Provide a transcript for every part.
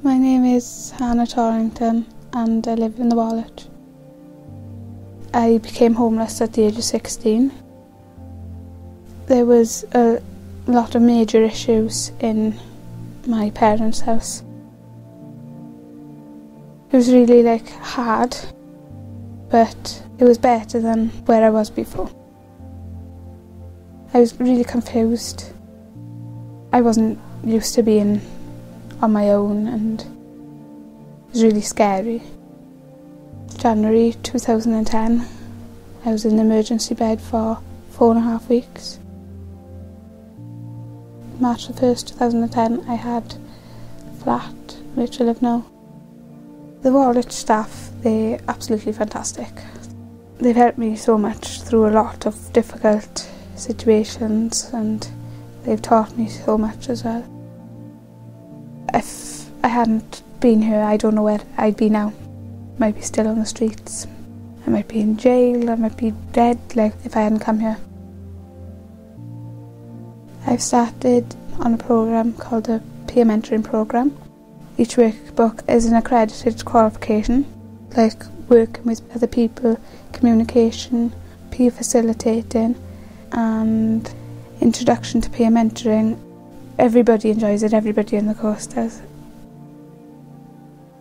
My name is Hannah Torrington and I live in the Wallich. I became homeless at the age of 16. There was a lot of major issues in my parents' house. It was really hard, but it was better than where I was before. I was really confused. I wasn't used to being on my own and it was really scary. January 2010, I was in the emergency bed for 4.5 weeks. March the 1st, 2010, I had a flat which I live now. The Wallich staff, they're absolutely fantastic. They've helped me so much through a lot of difficult situations and they've taught me so much as well. If I hadn't been here, I don't know where I'd be now. I might be still on the streets. I might be in jail, I might be dead, if I hadn't come here. I've started on a programme called the peer mentoring programme. Each workbook is an accredited qualification, like working with other people, communication, peer facilitating and introduction to peer mentoring. Everybody enjoys it, everybody in the course does.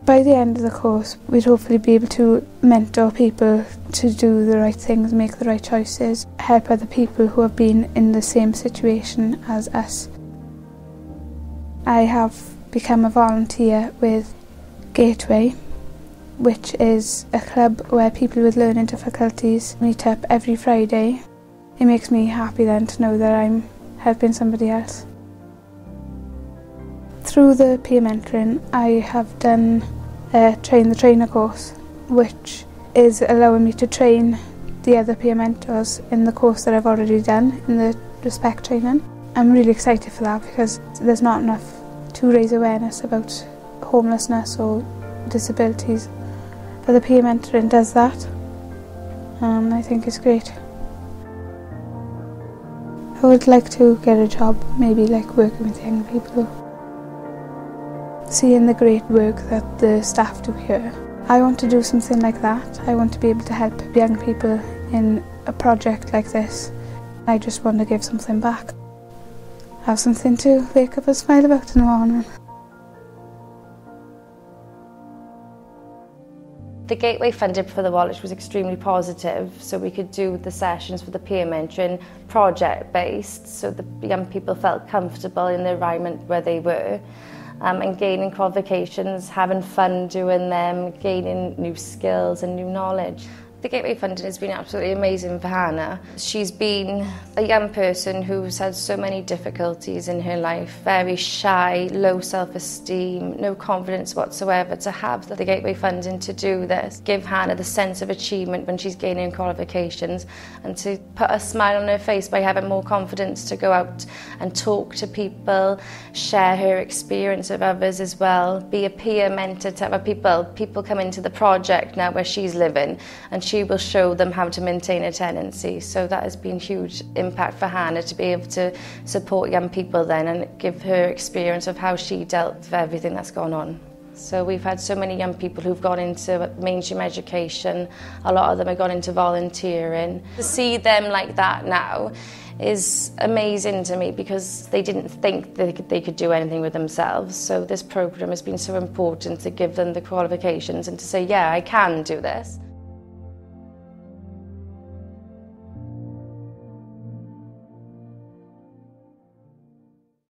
By the end of the course, we'd hopefully be able to mentor people to do the right things, make the right choices, help other people who have been in the same situation as us. I have become a volunteer with Gateway, which is a club where people with learning difficulties meet up every Friday. It makes me happy then to know that I'm helping somebody else. Through the peer mentoring, I have done a train the trainer course, which is allowing me to train the other peer mentors in the course that I've already done in the respect training. I'm really excited for that because there's not enough to raise awareness about homelessness or disabilities. But the peer mentoring does that, and I think it's great. I would like to get a job, maybe working with young people. Seeing the great work that the staff do here. I want to do something like that. I want to be able to help young people in a project like this. I just want to give something back. Have something to wake up and smile about in the morning. The Gateway funding for the Wallich was extremely positive, so we could do the sessions for the peer mentoring project-based, so the young people felt comfortable in the environment where they were. And gaining qualifications, having fun doing them, gaining new skills and new knowledge. The Gateway funding has been absolutely amazing for Hannah. She's been a young person who's had so many difficulties in her life, very shy, low self-esteem, no confidence whatsoever. To have the Gateway funding to do this, give Hannah the sense of achievement when she's gaining qualifications and to put a smile on her face by having more confidence to go out and talk to people, share her experience with others as well, be a peer mentor to other people. People come into the project now where she's living and she will show them how to maintain a tenancy. So that has been a huge impact for Hannah to be able to support young people then and give her experience of how she dealt with everything that's gone on. So we've had so many young people who've gone into mainstream education. A lot of them have gone into volunteering. To see them like that now is amazing to me because they didn't think they could do anything with themselves. So this programme has been so important to give them the qualifications and to say, yeah, I can do this.